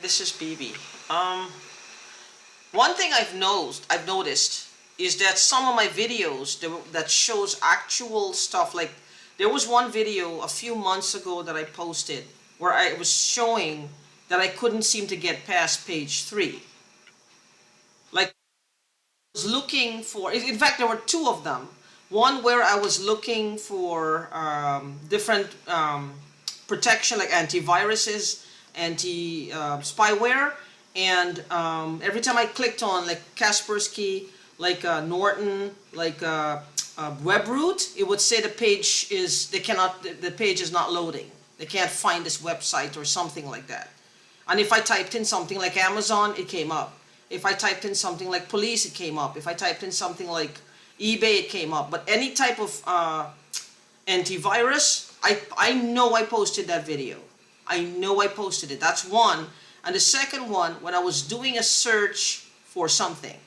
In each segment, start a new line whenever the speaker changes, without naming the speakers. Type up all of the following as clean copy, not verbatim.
This is BB. One thing I've noticed is that some of my videos that shows actual stuff, like there was one video a few months ago that I posted where I was showing that I couldn't seem to get past page 3. Like, I was looking for, in fact, there were two of them. One where I was looking for different protection, like antiviruses, anti-spyware, and every time I clicked on like Kaspersky, like Norton, like WebRoot, it would say the page is, the page is not loading. They can't find this website or something like that. And if I typed in something like Amazon, it came up. If I typed in something like police, it came up. If I typed in something like eBay, it came up. But any type of antivirus, I know I posted that video. I know I posted it. That's one. And the second one, when I was doing a search for something,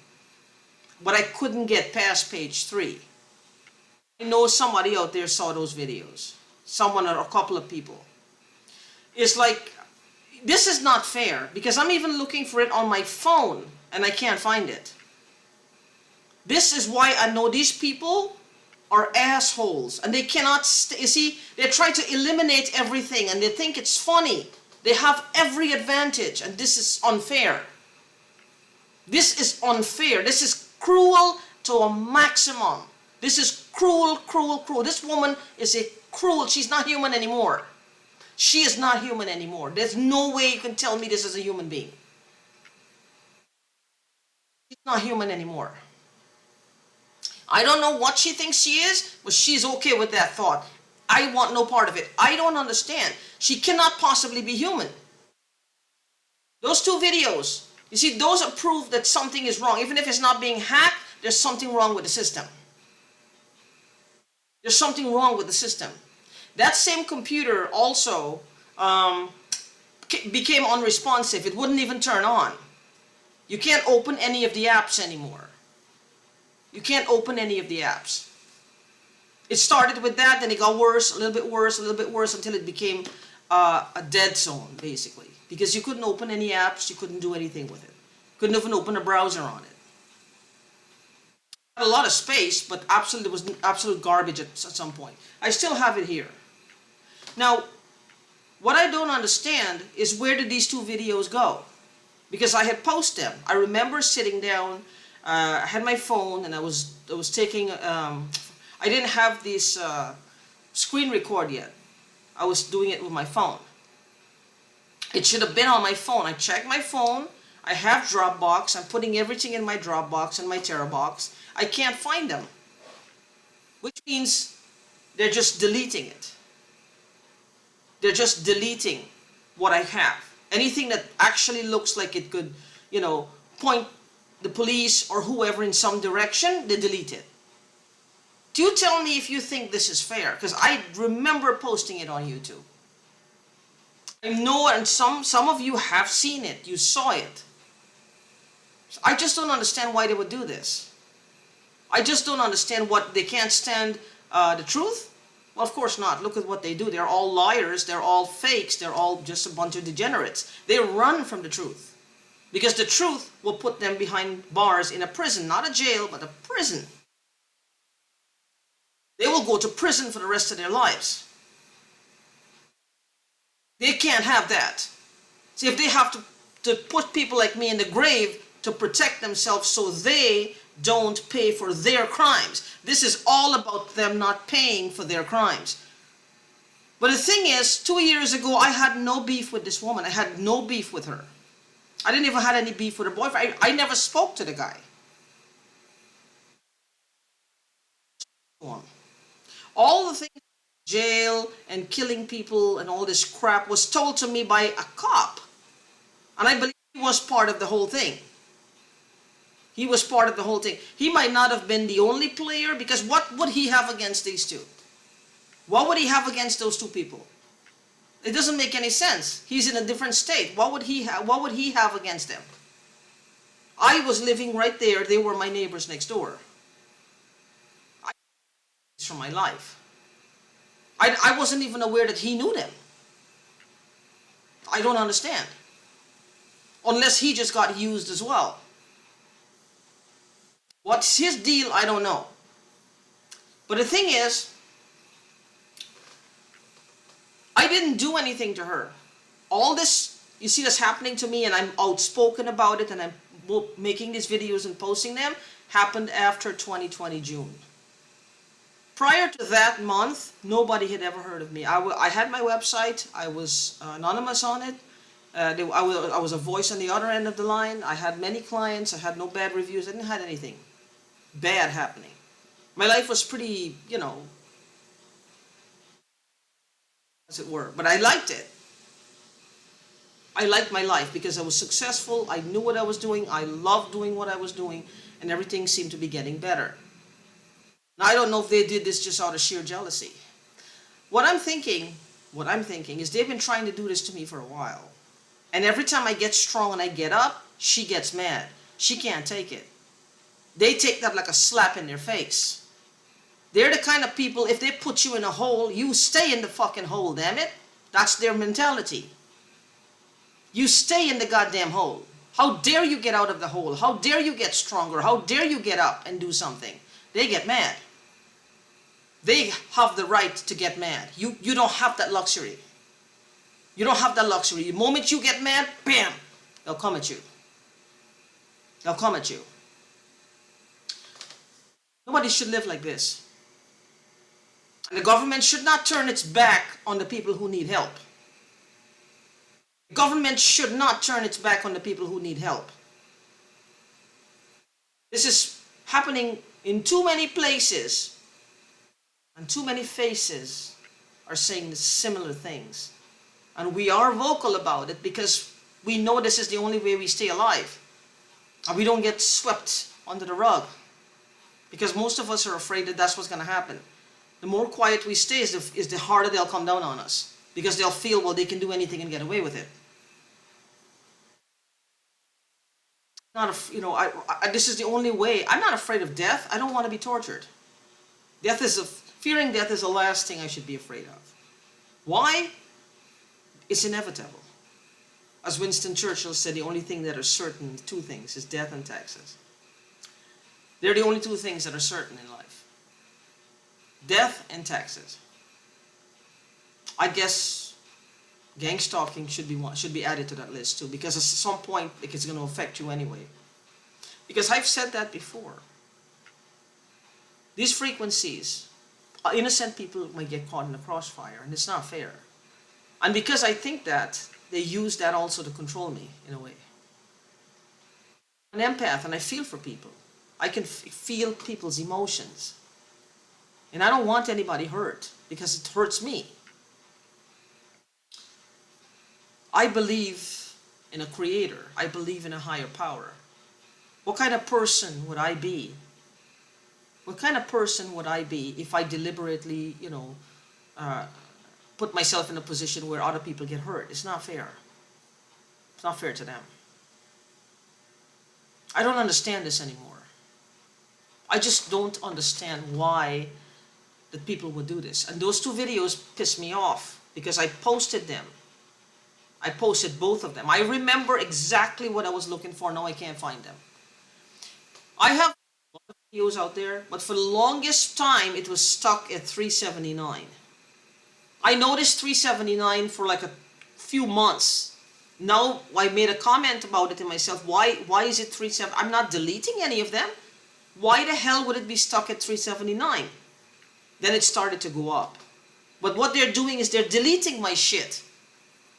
but I couldn't get past page 3. I know somebody out there saw those videos. Someone or a couple of people. It's like, this is not fair, because I'm even looking for it on my phone and I can't find it. This is why I know these people are assholes, and they cannot you see, they try to eliminate everything and they think it's funny. They have every advantage, and this is unfair. This is unfair. This is cruel to a maximum. This is cruel, cruel, cruel. This woman is a cruel, she's not human anymore. She is not human anymore. There's no way you can tell me this is a human being. She's not human anymore. I don't know what she thinks she is, but she's okay with that thought. I want no part of it. I don't understand. She cannot possibly be human. Those two videos, you see, those are proof that something is wrong. Even if it's not being hacked, there's something wrong with the system. There's something wrong with the system. That same computer also became unresponsive. It wouldn't even turn on. You can't open any of the apps anymore. You can't open any of the apps. It started with that, then it got worse, a little bit worse, a little bit worse, until it became a dead zone, basically. Because you couldn't open any apps, you couldn't do anything with it. Couldn't even open a browser on it. Had a lot of space, but it was absolute garbage at some point. I still have it here. Now, what I don't understand is, where did these two videos go? Because I had posted them. I remember sitting down, I had my phone, and I was taking, I didn't have this screen record yet. I was doing it with my phone. It should have been on my phone. I checked my phone. I have Dropbox. I'm putting everything in my Dropbox and my TeraBox. I can't find them, which means they're just deleting it. They're just deleting what I have. Anything that actually looks like it could, point the police or whoever in some direction, they delete it. Do you tell me if you think this is fair? Because I remember posting it on YouTube. I know, and some of you have seen it. You saw it. I just don't understand why they would do this. I just don't understand what they can't stand the truth. Well, of course not. Look at what they do. They're all liars. They're all fakes. They're all just a bunch of degenerates. They run from the truth, because the truth will put them behind bars in a prison, not a jail, but a prison. They will go to prison for the rest of their lives. They can't have that. See, if they have to put people like me in the grave to protect themselves so they don't pay for their crimes. This is all about them not paying for their crimes. But the thing is, 2 years ago, I had no beef with this woman. I had no beef with her. I didn't even have any beef with her boyfriend. I never spoke to the guy. All the things, jail and killing people and all this crap, was told to me by a cop. And I believe he was part of the whole thing. He was part of the whole thing. He might not have been the only player, because what would he have against these two? What would he have against those two people? It doesn't make any sense. He's in a different state. What would he have against them? I was living right there. They were my neighbors next door. From my life. I wasn't even aware that he knew them. I don't understand. Unless he just got used as well. What's his deal? I don't know. But the thing is, I didn't do anything to her. All this, you see this happening to me, and I'm outspoken about it, and I'm making these videos and posting them, happened after 2020 June. Prior to that month, nobody had ever heard of me. I had my website. I was anonymous on it. I was a voice on the other end of the line. I had many clients. I had no bad reviews. I didn't have anything bad happening. My life was pretty, as it were. But I liked it. I liked my life because I was successful. I knew what I was doing. I loved doing what I was doing. And everything seemed to be getting better. Now, I don't know if they did this just out of sheer jealousy. What I'm thinking is they've been trying to do this to me for a while. And every time I get strong and I get up, she gets mad. She can't take it. They take that like a slap in their face. They're the kind of people, if they put you in a hole, you stay in the fucking hole, damn it. That's their mentality. You stay in the goddamn hole. How dare you get out of the hole? How dare you get stronger? How dare you get up and do something? They get mad. They have the right to get mad. You don't have that luxury. You don't have that luxury. The moment you get mad, bam, they'll come at you. They'll come at you. Nobody should live like this. And the government should not turn its back on the people who need help. The government should not turn its back on the people who need help. This is happening in too many places, and too many faces are saying similar things. And we are vocal about it because we know this is the only way we stay alive. And we don't get swept under the rug. Because most of us are afraid that that's what's going to happen. The more quiet we stay is the harder they'll come down on us. Because they'll feel, well, they can do anything and get away with it. This is the only way. I'm not afraid of death. I don't want to be tortured. Fearing death is the last thing I should be afraid of. Why? It's inevitable. As Winston Churchill said, the only thing that are certain, two things, is death and taxes. They're the only two things that are certain in life. Death and taxes. I guess gang stalking should be added to that list too, because at some point it's going to affect you anyway. Because I've said that before. These frequencies, innocent people might get caught in the crossfire, and it's not fair. And because I think that, they use that also to control me in a way. I'm an empath, and I feel for people. I can feel people's emotions. And I don't want anybody hurt, because it hurts me. I believe in a creator. I believe in a higher power. What kind of person would I be? What kind of person would I be if I deliberately, put myself in a position where other people get hurt? It's not fair. It's not fair to them. I don't understand this anymore. I just don't understand why that people would do this. And those two videos pissed me off because I posted them. I posted both of them. I remember exactly what I was looking for. Now I can't find them. I have a lot of videos out there, but for the longest time it was stuck at 379. I noticed 379 for like a few months. Now I made a comment about it to myself. Why is it 370? I'm not deleting any of them. Why the hell would it be stuck at 379? Then it started to go up. But what they're doing is they're deleting my shit.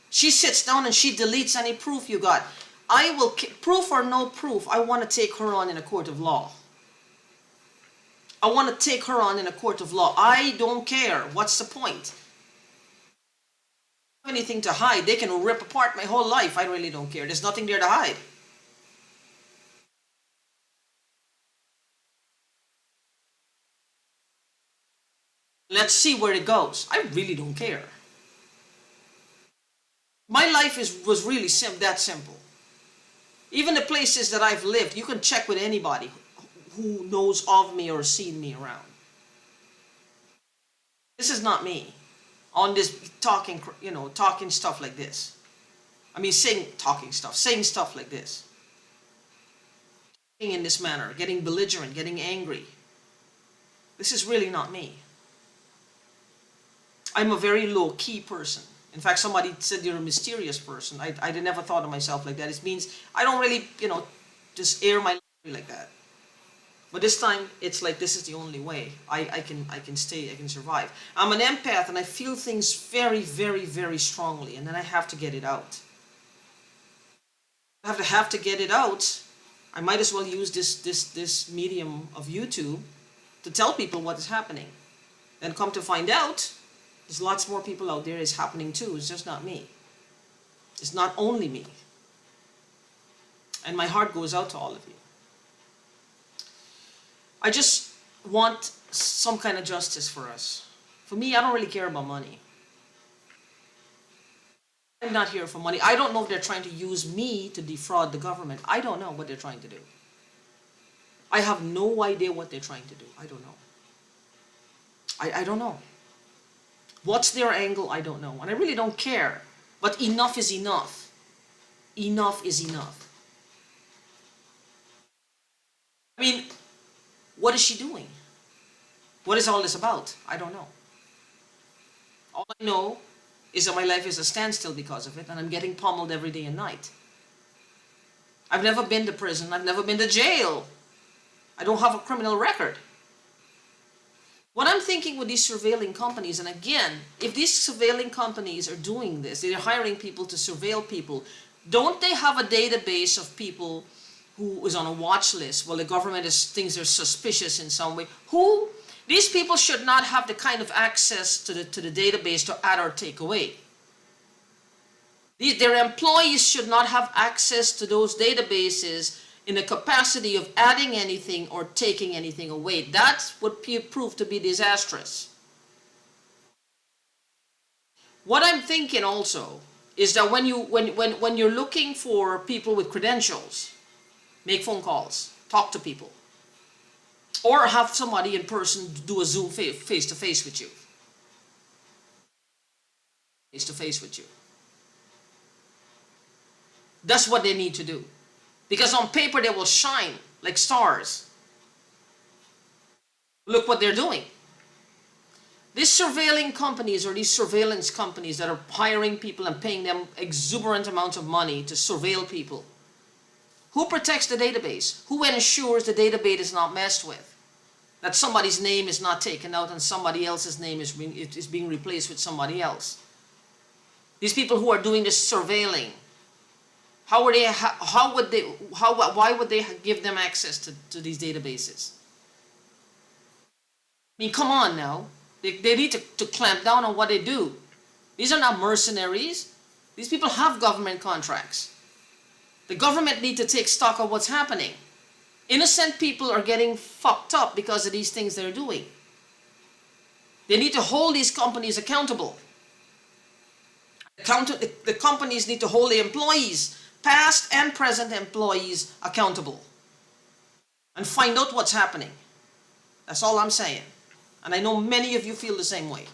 She sits down and she deletes any proof you got. I will, proof or no proof, I want to take her on in a court of law. I want to take her on in a court of law. I don't care. What's the point? I don't have anything to hide. They can rip apart my whole life. I really don't care. There's nothing there to hide. Let's see where it goes. I really don't care. My life was really that simple. Even the places that I've lived, you can check with anybody who knows of me or seen me around. This is not me on this talking stuff like this. I mean, saying stuff like this. In this manner, getting belligerent, getting angry. This is really not me. I'm a very low-key person. In fact, somebody said you're a mysterious person. I never thought of myself like that. It means I don't really, just air my like that. But this time, it's like this is the only way I can stay, I can survive. I'm an empath and I feel things very, very, very strongly, and then I have to get it out. I have to get it out. I might as well use this medium of YouTube to tell people what is happening. Then come to find out, there's lots more people out there it's happening too. It's just not me. It's not only me. And my heart goes out to all of you. I just want some kind of justice for us. For me, I don't really care about money. I'm not here for money. I don't know if they're trying to use me to defraud the government. I don't know what they're trying to do. I have no idea what they're trying to do. I don't know. I don't know. What's their angle? I don't know. And I really don't care. But enough is enough. Enough is enough. I mean, what is she doing? What is all this about? I don't know. All I know is that my life is a standstill because of it, and I'm getting pummeled every day and night. I've never been to prison. I've never been to jail. I don't have a criminal record. What I'm thinking with these surveilling companies, and again, if these surveilling companies are doing this, they're hiring people to surveil people, don't they have a database of people who is on a watch list? Well, the government thinks they're suspicious in some way. These people should not have the kind of access to the database to add or take away. Their employees should not have access to those databases in the capacity of adding anything or taking anything away. That would prove to be disastrous. What I'm thinking also is that when you're looking for people with credentials, make phone calls, talk to people, or have somebody in person do a Zoom face-to-face with you. Face-to-face with you. That's what they need to do. Because on paper they will shine like stars. Look what they're doing. These surveilling companies or these surveillance companies that are hiring people and paying them exuberant amounts of money to surveil people. Who protects the database? Who ensures the database is not messed with? That somebody's name is not taken out and somebody else's name is being replaced with somebody else. These people who are doing this surveilling, why would they give them access to these databases? I mean, come on now. They need to clamp down on what they do. These are not mercenaries. These people have government contracts. The government need to take stock of what's happening. Innocent people are getting fucked up because of these things they're doing. They need to hold these companies accountable. The companies need to hold the employees, past and present employees, accountable. And find out what's happening. That's all I'm saying. And I know many of you feel the same way.